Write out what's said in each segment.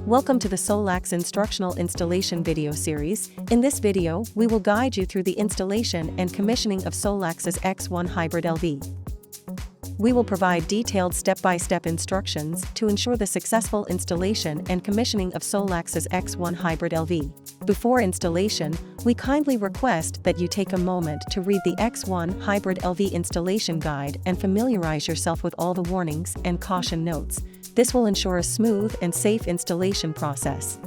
Welcome to the Solax instructional installation video series. In this video, we will guide you through the installation and commissioning of Solax's X1 Hybrid LV. We will provide detailed step-by-step instructions to ensure the successful installation and commissioning of Solax's X1 Hybrid LV. Before installation, we kindly request that you take a moment to read the X1 Hybrid LV installation guide and familiarize yourself with all the warnings and caution notes. This will ensure a smooth and safe installation process.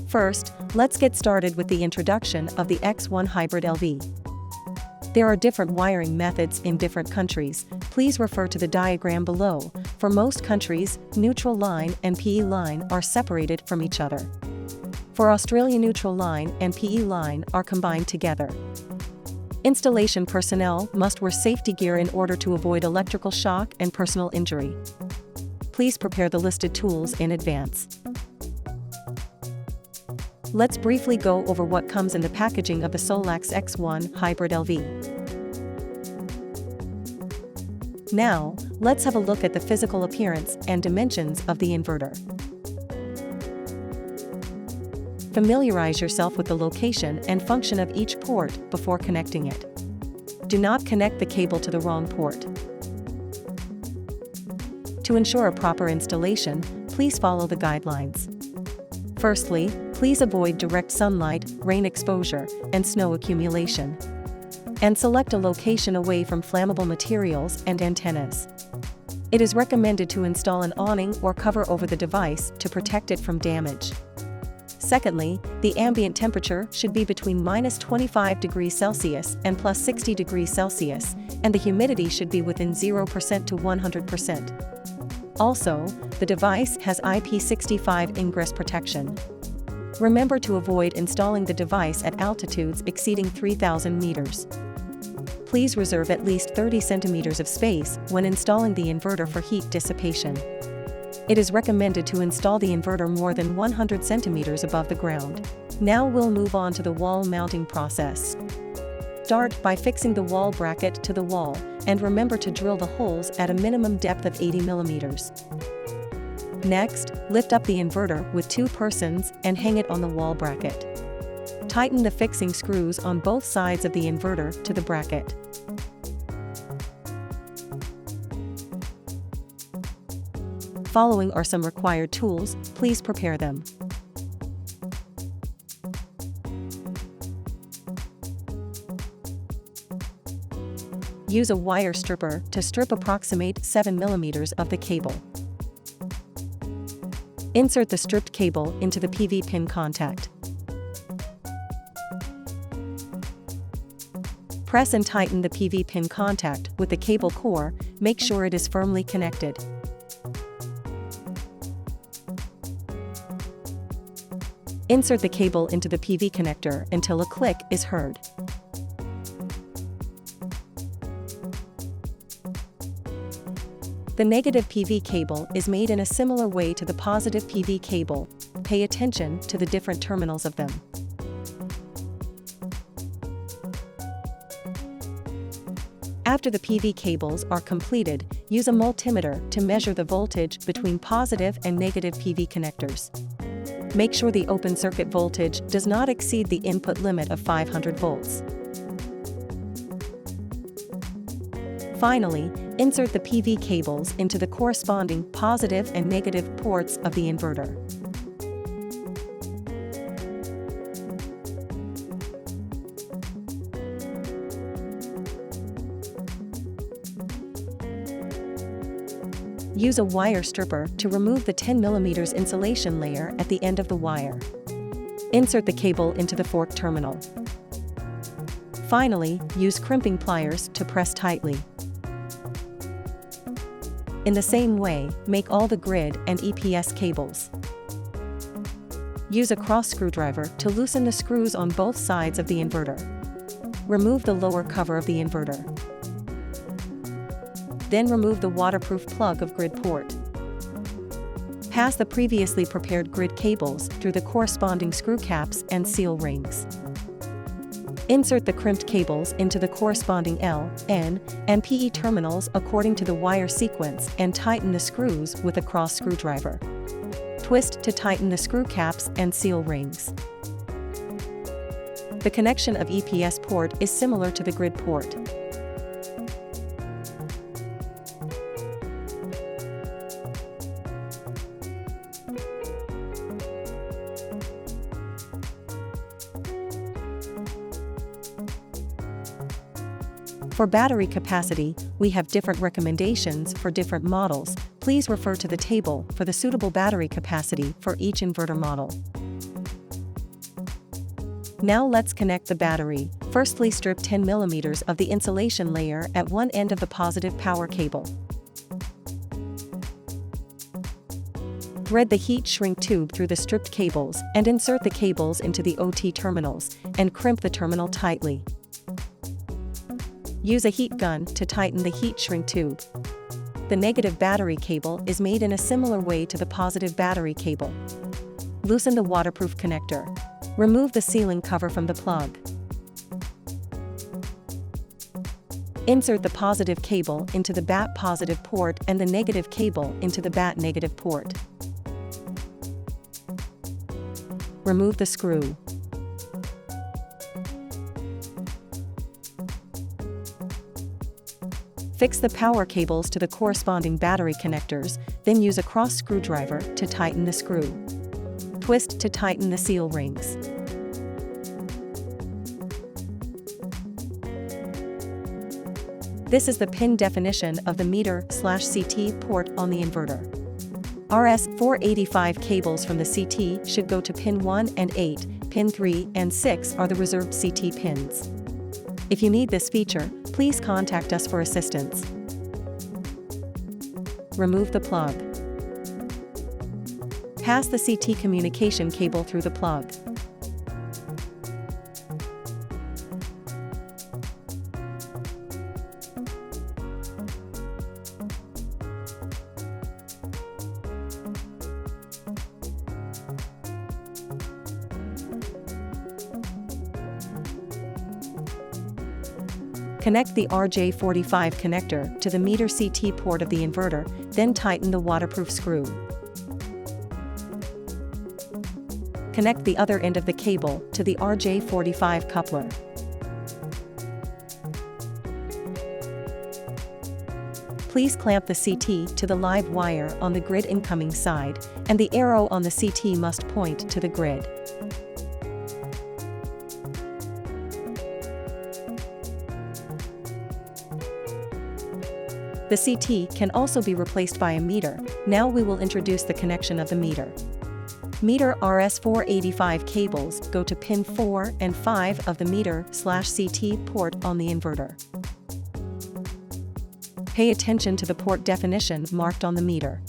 First, let's get started with the introduction of the X1 Hybrid LV. There are different wiring methods in different countries. Please refer to the diagram below. For most countries, neutral line and PE line are separated from each other. For Australia, neutral line and PE line are combined together. Installation personnel must wear safety gear in order to avoid electrical shock and personal injury. Please prepare the listed tools in advance. Let's briefly go over what comes in the packaging of the Solax X1 Hybrid LV. Now, let's have a look at the physical appearance and dimensions of the inverter. Familiarize yourself with the location and function of each port before connecting it. Do not connect the cable to the wrong port. To ensure a proper installation, please follow the guidelines. Firstly, please avoid direct sunlight, rain exposure, and snow accumulation. And select a location away from flammable materials and antennas. It is recommended to install an awning or cover over the device to protect it from damage. Secondly, the ambient temperature should be between -25 degrees Celsius and +60 degrees Celsius, and the humidity should be within 0% to 100%. Also, the device has IP65 ingress protection. Remember to avoid installing the device at altitudes exceeding 3,000 meters. Please reserve at least 30 centimeters of space when installing the inverter for heat dissipation. It is recommended to install the inverter more than 100 centimeters above the ground. Now we'll move on to the wall mounting process. Start by fixing the wall bracket to the wall, and remember to drill the holes at a minimum depth of 80 millimeters. Next, lift up the inverter with 2 persons and hang it on the wall bracket. Tighten the fixing screws on both sides of the inverter to the bracket. Following are some required tools, please prepare them. Use a wire stripper to strip approximate 7 millimeters of the cable. Insert the stripped cable into the PV pin contact. Press and tighten the PV pin contact with the cable core, make sure it is firmly connected. Insert the cable into the PV connector until a click is heard. The negative PV cable is made in a similar way to the positive PV cable. Pay attention to the different terminals of them. After the PV cables are completed, use a multimeter to measure the voltage between positive and negative PV connectors. Make sure the open circuit voltage does not exceed the input limit of 500 volts. Finally, insert the PV cables into the corresponding positive and negative ports of the inverter. Use a wire stripper to remove the 10 mm insulation layer at the end of the wire. Insert the cable into the fork terminal. Finally, use crimping pliers to press tightly. In the same way, make all the grid and EPS cables. Use a cross screwdriver to loosen the screws on both sides of the inverter. Remove the lower cover of the inverter. Then remove the waterproof plug of grid port. Pass the previously prepared grid cables through the corresponding screw caps and seal rings. Insert the crimped cables into the corresponding L, N, and PE terminals according to the wire sequence and tighten the screws with a cross screwdriver. Twist to tighten the screw caps and seal rings. The connection of EPS port is similar to the grid port. For battery capacity, we have different recommendations for different models. Please refer to the table for the suitable battery capacity for each inverter model. Now let's connect the battery. Firstly, strip 10 mm of the insulation layer at one end of the positive power cable. Thread the heat shrink tube through the stripped cables and insert the cables into the OT terminals and crimp the terminal tightly. Use a heat gun to tighten the heat shrink tube. The negative battery cable is made in a similar way to the positive battery cable. Loosen the waterproof connector. Remove the sealing cover from the plug. Insert the positive cable into the BAT positive port and the negative cable into the BAT negative port. Remove the screw. Fix the power cables to the corresponding battery connectors, then use a cross screwdriver to tighten the screw. Twist to tighten the seal rings. This is the pin definition of the meter/CT port on the inverter. RS-485 cables from the CT should go to pin 1 and 8, pin 3 and 6 are the reserved CT pins. If you need this feature, please contact us for assistance. Remove the plug. Pass the CT communication cable through the plug. Connect the RJ45 connector to the meter CT port of the inverter, then tighten the waterproof screw. Connect the other end of the cable to the RJ45 coupler. Please clamp the CT to the live wire on the grid incoming side, and the arrow on the CT must point to the grid. The CT can also be replaced by a meter. Now we will introduce the connection of the meter. Meter RS-485 cables go to pin 4 and 5 of the meter/CT port on the inverter. Pay attention to the port definition marked on the meter.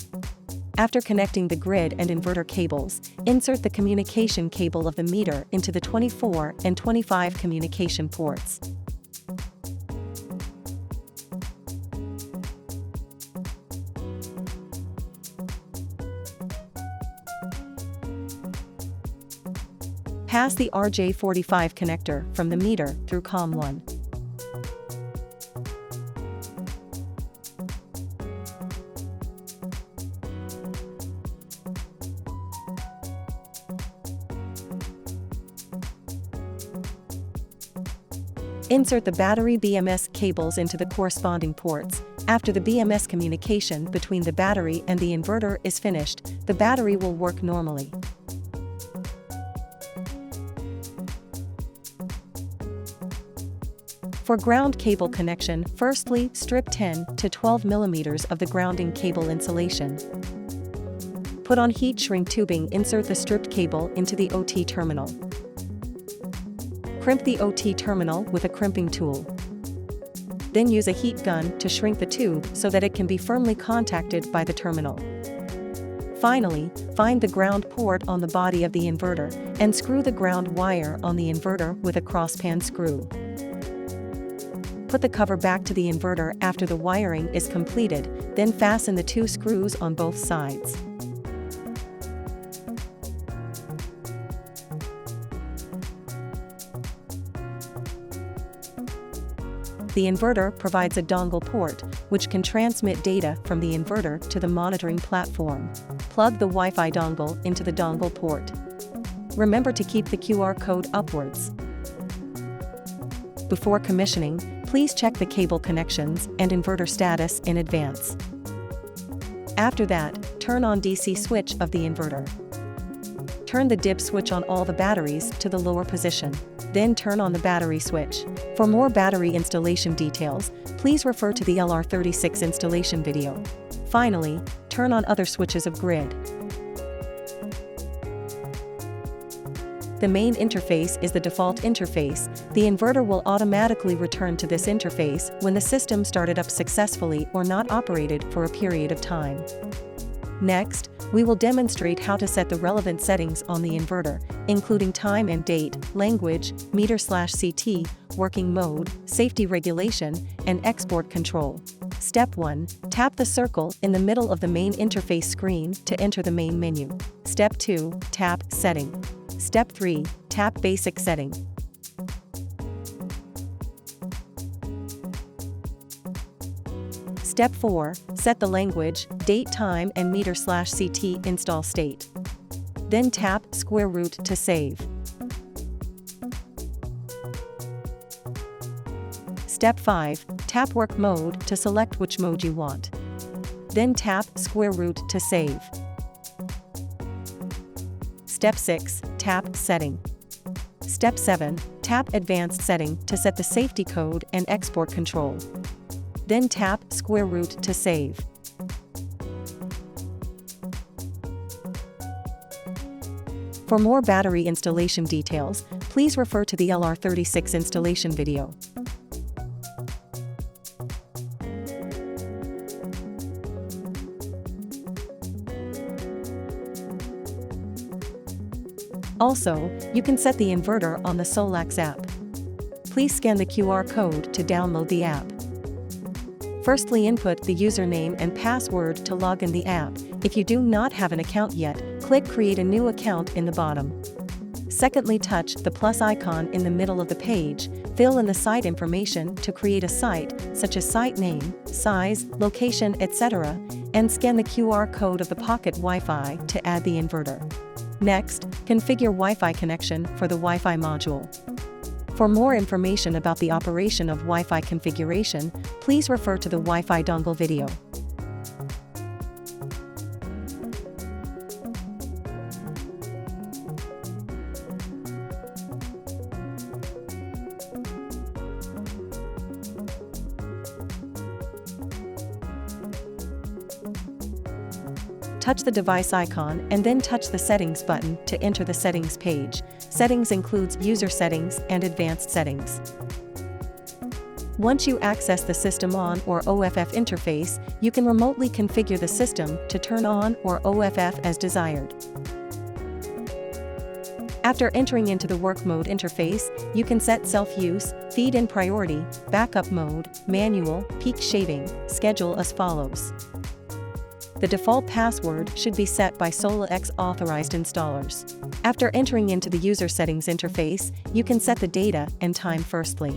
After connecting the grid and inverter cables, insert the communication cable of the meter into the 24 and 25 communication ports. Pass the RJ45 connector from the meter through COM1. Insert the battery BMS cables into the corresponding ports. After the BMS communication between the battery and the inverter is finished, the battery will work normally. For ground cable connection, firstly, strip 10 to 12 mm of the grounding cable insulation. Put on heat shrink tubing. Insert the stripped cable into the OT terminal. Crimp the OT terminal with a crimping tool. Then use a heat gun to shrink the tube so that it can be firmly contacted by the terminal. Finally, find the ground port on the body of the inverter and screw the ground wire on the inverter with a crosspan screw. Put the cover back to the inverter after the wiring is completed, then fasten the 2 screws on both sides. The inverter provides a dongle port, which can transmit data from the inverter to the monitoring platform. Plug the Wi-Fi dongle into the dongle port. Remember to keep the QR code upwards. Before commissioning, please check the cable connections and inverter status in advance. After that, turn on DC switch of the inverter. Turn the dip switch on all the batteries to the lower position. Then turn on the battery switch. For more battery installation details, please refer to the LR36 installation video. Finally, turn on other switches of grid. The main interface is the default interface. The inverter will automatically return to this interface when the system started up successfully or not operated for a period of time. Next, we will demonstrate how to set the relevant settings on the inverter, including time and date, language, meter/CT, working mode, safety regulation, and export control. Step 1. Tap the circle in the middle of the main interface screen to enter the main menu. Step 2. Tap Setting. Step 3. Tap Basic Setting. Step 4. Set the language, date, time, and meter/CT install state. Then tap square root to save. Step 5. Tap Work Mode to select which mode you want. Then tap square root to save. Step 6. Tap Setting. Step 7. Tap Advanced Setting to set the safety code and export control. Then tap square root to save. For more battery installation details, please refer to the LR36 installation video. Also, you can set the inverter on the Solax app. Please scan the QR code to download the app. Firstly, input the username and password to log in the app. If you do not have an account yet, click Create a new account in the bottom. Secondly, touch the plus icon in the middle of the page, fill in the site information to create a site, such as site name, size, location, etc., and scan the QR code of the pocket Wi-Fi to add the inverter. Next, configure Wi-Fi connection for the Wi-Fi module. For more information about the operation of Wi-Fi configuration, please refer to the Wi-Fi dongle video. Touch the device icon and then touch the Settings button to enter the Settings page. Settings includes User Settings and Advanced Settings. Once you access the System On or OFF interface, you can remotely configure the system to turn on or OFF as desired. After entering into the Work Mode interface, you can set self-use, feed-in priority, backup mode, manual, peak shaving, schedule as follows. The default password should be set by Solax authorized installers. After entering into the User Settings interface, you can set the data and time firstly.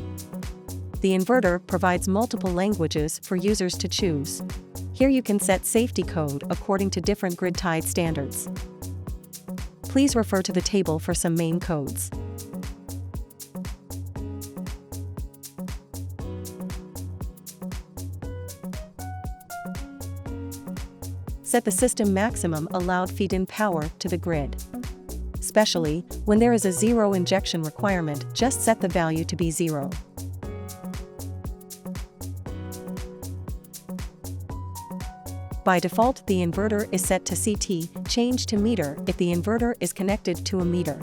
The inverter provides multiple languages for users to choose. Here you can set safety code according to different grid-tied standards. Please refer to the table for some main codes. Set the system maximum allowed feed-in power to the grid. Especially, when there is a zero injection requirement, just set the value to be 0. By default, the inverter is set to CT, change to meter if the inverter is connected to a meter.